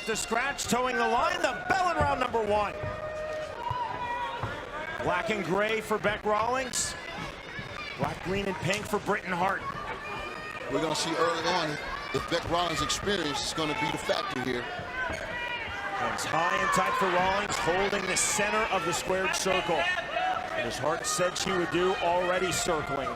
off the scratch, towing the line, the bell in round number 1. Black and gray for Bec Rawlings. Black, green, and pink for Britain Hart. We're going to see early on if Bec Rawlings' experience is going to be the factor here. Hands high and tight for Rawlings, holding the center of the squared circle. And as Hart said she would do, already circling.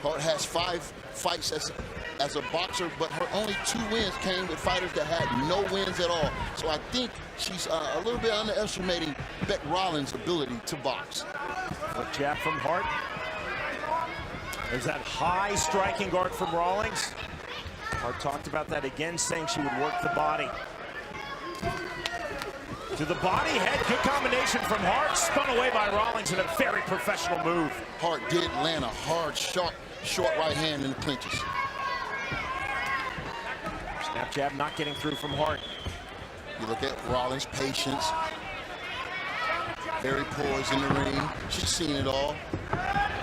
Hart has 5 fights as a boxer, but her only 2 wins came with fighters that had no wins at all. So I think she's a little bit underestimating Bec Rawlings' ability to box. Foot jab from Hart. There's that high striking guard from Rawlings. Hart talked about that again, saying she would work the body. To the body, head, good combination from Hart. Spun away by Rawlings in a very professional move. Hart did land a hard, sharp, short right hand in the clinches. Snap jab not getting through from Hart. You look at Rawlings' patience. Very poised in the ring. She's seen it all.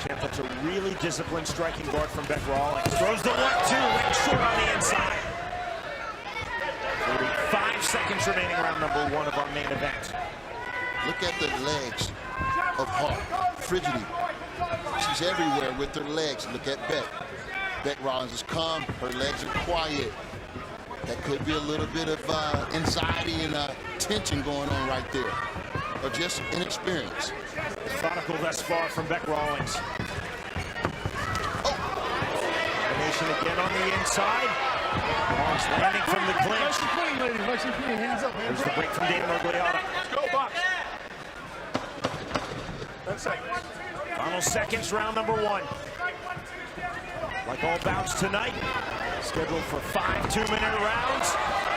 Champ looks a really disciplined striking guard from Bec Rawlings. Throws the 1-2, went short on the inside. 5 seconds remaining, round number 1 of our main event. Look at the legs of Hart. Frigidity. She's everywhere with her legs. Look at Bec. Bec Rawlings is calm. Her legs are quiet. That could be a little bit of anxiety and tension going on right there. Or just inexperience. Methodical thus far from Bec Rawlings. Combination again on the inside. Rawlings landing from the clinch. There's the break from Dan Mergliata. Go, box. Final seconds, round number 1. Like all bouts tonight, scheduled for 5 2-minute rounds.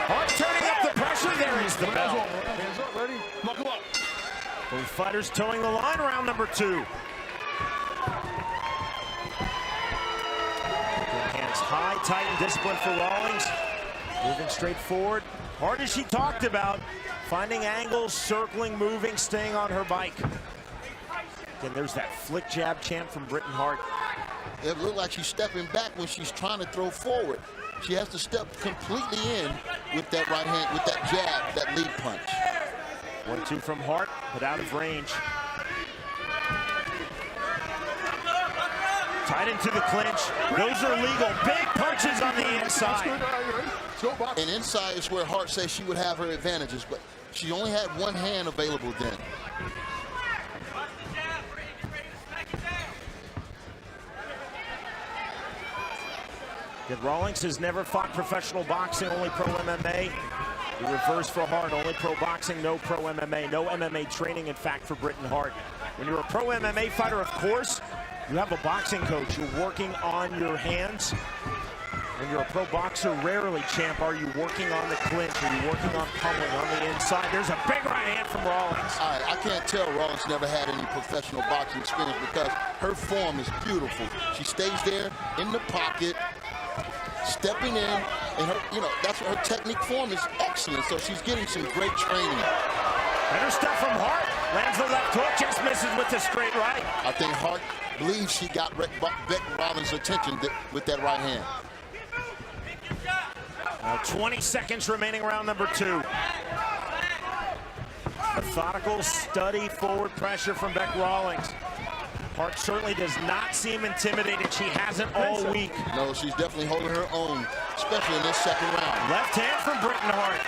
Hart turning up the pressure. There is the bell. Hands up, ready? Knuckle up. Both fighters towing the line, round number 2. Hands high, tight, and disciplined for Rawlings. Moving straight forward. Hard as she talked about, finding angles, circling, moving, staying on her bike. Again, there's that flick jab chant from Britain Hart. It looked like she's stepping back when she's trying to throw forward. She has to step completely in with that right hand, with that jab, that lead punch. 1-2 from Hart, but out of range. Tied into the clinch. Those are legal. Big punches on the inside. And inside is where Hart says she would have her advantages, but she only had 1 hand available then. Rawlings has never fought professional boxing, only pro MMA. The reverse for Hart, only pro boxing, no pro MMA. No MMA training, in fact, for Britain Hart. When you're a pro MMA fighter, of course, you have a boxing coach. You're working on your hands. When you're a pro boxer, rarely, champ, are you working on the clinch. Are you working on pummeling on the inside? There's a big right hand from Rawlings. I can't tell Rawlings never had any professional boxing experience because her form is beautiful. She stays there in the pocket, stepping in, and her, that's her technique form is excellent. So she's getting some great training. Better stuff from Hart. Lands the left hook, just misses with the straight right. I think Hart believes she got Bec Rawlings' attention with that right hand. 20 seconds remaining, round number 2. Methodical, steady forward pressure from Bec Rawlings. Hart certainly does not seem intimidated. She hasn't all week. No, she's definitely holding her own, especially in this second round. Left hand from Britain Hart.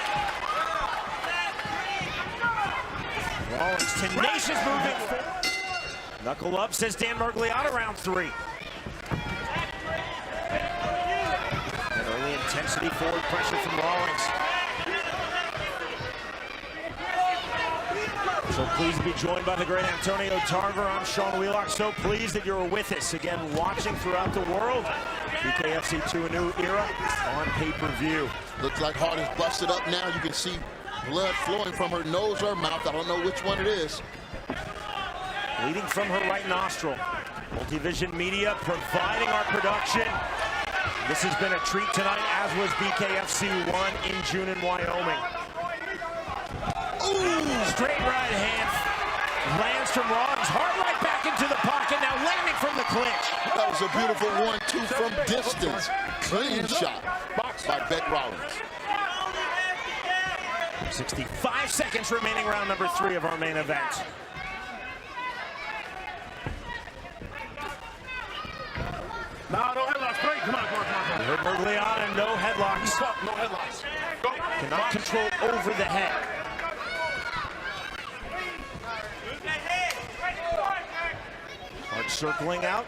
Rawlings tenacious moving forward. Knuckle up, says Dan Mergliata, round 3. And early intensity forward pressure from Rawlings. So pleased to be joined by the great Antonio Tarver. I'm Sean Wheelock. So pleased that you're with us again, watching throughout the world. BKFC to a new era on pay-per-view. Looks like Hart is busted up now. You can see blood flowing from her nose or mouth. I don't know which one it is. Bleeding from her right nostril. Multivision Media providing our production. This has been a treat tonight, as was BKFC 1 in June in Wyoming. Ooh, straight right hand lands from Rawlings. Hart right back into the pocket, now landing from the clinch. That was a beautiful 1-2 from distance. Clean shot by Bec Rawlings. 65 seconds remaining, round number 3 of our main event. No headlocks. Great. Come on. Mergliata, no headlocks. No headlocks. Go. Cannot control over the head. Hart circling out.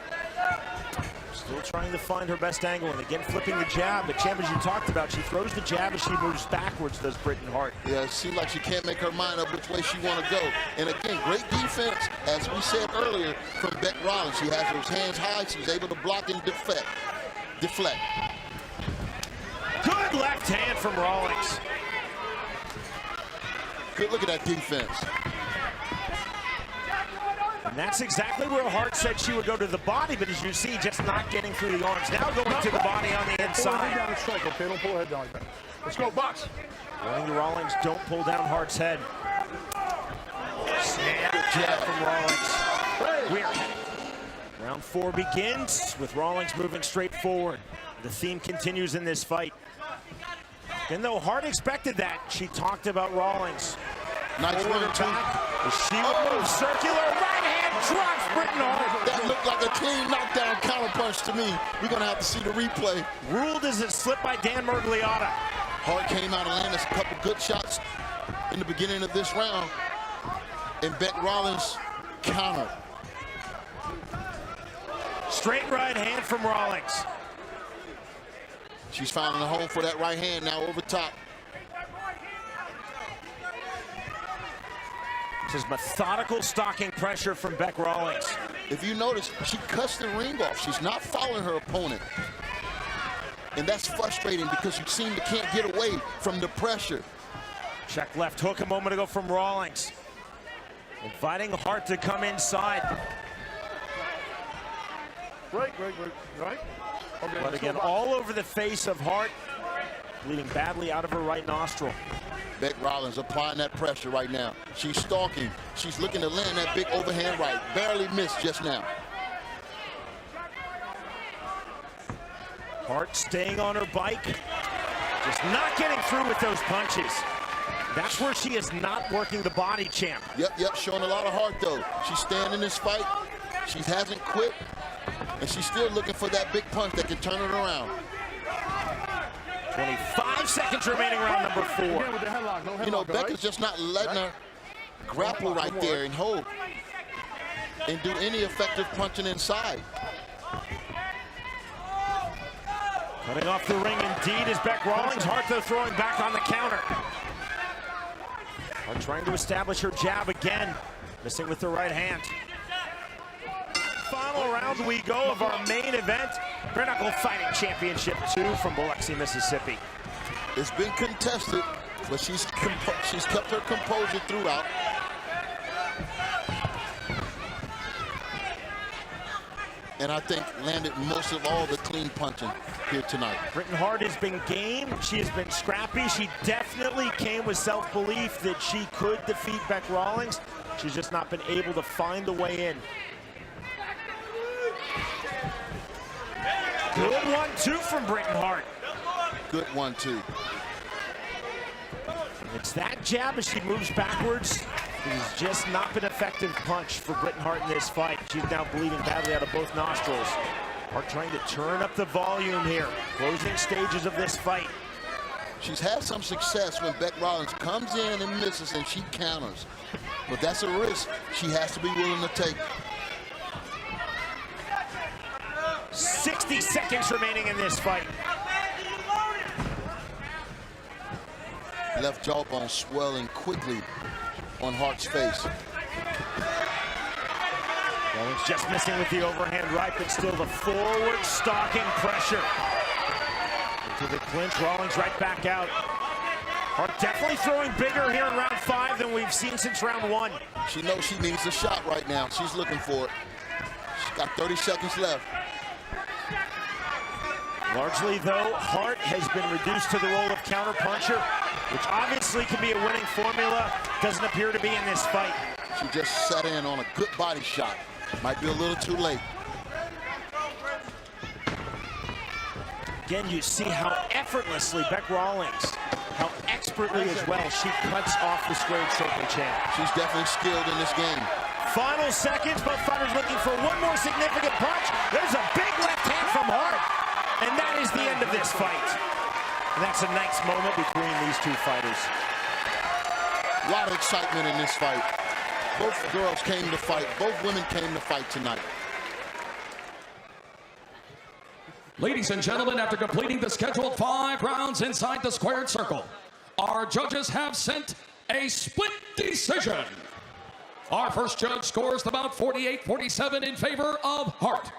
Still trying to find her best angle, and again flipping the jab. But Champ, as you talked about, she throws the jab as she moves backwards, does Britain Hart. Yeah, it seems like she can't make her mind up which way she want to go. And again, great defense, as we said earlier, from Bec Rawlings. She has those hands high. She's able to block and deflect. Good left hand from Rawlings. Good look at that defense. And that's exactly where Hart said she would go to the body, but as you see, just not getting through the arms. Now going to the body on the Pull her inside. head down and strike, okay? Don't pull her head down like that. Let's go, box. Running to Rawlings, don't pull down Hart's head. Snap jab from Rawlings. Weird. Round 4 begins with Rawlings moving straight forward. The theme continues in this fight. And though Hart expected that, she talked about Rawlings. Nice Forward run, too. back. She will move circular. Right hand drops Britain Hart. That looked like a clean knockdown counterpunch to me. We're going to have to see the replay. Ruled as a slip by Dan Mergliata. Hart came out and landed a couple good shots in the beginning of this round. And Bec Rawlings countered. Straight right hand from Rawlings. She's finding a home for that right hand now over top. This is methodical stalking pressure from Bec Rawlings. If you notice, she cuts the ring off. She's not following her opponent. And that's frustrating because you seem to can't get away from the pressure. Check left hook a moment ago from Rawlings. Inviting Hart to come inside. Right. Okay, But again, all over the face of Hart, bleeding badly out of her right nostril. Bec Rawlings applying that pressure right now. She's stalking. She's looking to land that big overhand right. Barely missed just now. Hart staying on her bike. Just not getting through with those punches. That's where she is not working the body, Champ. Yep, showing a lot of heart though. She's staying in this fight. She hasn't quit. And she's still looking for that big punch that can turn it around. 25 seconds remaining, round number 4. Again with the headlock. No headlock, You know, Bec right? is just not letting her grapple right there and hold and do any effective punching inside. Cutting off the ring indeed is Bec Rawlings. Hart though throwing back on the counter. Hart trying to establish her jab again. Missing with the right hand. Final round we go of our main event. Knuckle Fighting Championship 2 from Biloxi, Mississippi. It's been contested, but she's kept her composure throughout. And I think landed most of all the clean punching here tonight. Britain Hart has been game. She has been scrappy. She definitely came with self-belief that she could defeat Bec Rawlings. She's just not been able to find the way in. Good 1-2 from Britain Hart. Good 1-2. It's that jab as she moves backwards. It has just not been an effective punch for Britain Hart in this fight. She's now bleeding badly out of both nostrils. Hart trying to turn up the volume here. Closing stages of this fight. She's had some success when Bec Rawlings comes in and misses and she counters. But that's a risk she has to be willing to take. 60 seconds remaining in this fight. Left jawbone swelling quickly on Hart's face. Rawlings just missing with the overhand right, but still the forward stalking pressure. Into the clinch, Rawlings right back out. Hart definitely throwing bigger here in round 5 than we've seen since round 1. She knows she needs a shot right now. She's looking for it. She's got 30 seconds left. Largely, though, Hart has been reduced to the role of counterpuncher, which obviously can be a winning formula. Doesn't appear to be in this fight. She just sat in on a good body shot. Might be a little too late. Again, you see how effortlessly Bec Rawlings how expertly as well she cuts off the squared circle champ. She's definitely skilled in this game. Final seconds, both fighters looking for one more significant punch. There's a big left hand from Hart, and that is the end of this fight. And that's a nice moment between these two fighters. A lot of excitement in this fight. Both girls came to fight. Both women came to fight tonight. Ladies and gentlemen, after completing the scheduled 5 rounds inside the squared circle, our judges have sent a split decision. Our first judge scores the bout 48-47 in favor of Hart.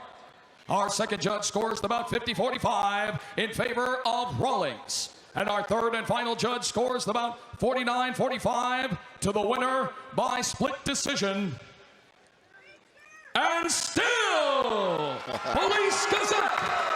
Our second judge scores the bout 50-45 in favor of Rawlings. And our third and final judge scores the bout 49-45 to the winner by split decision. And still, Police Gazette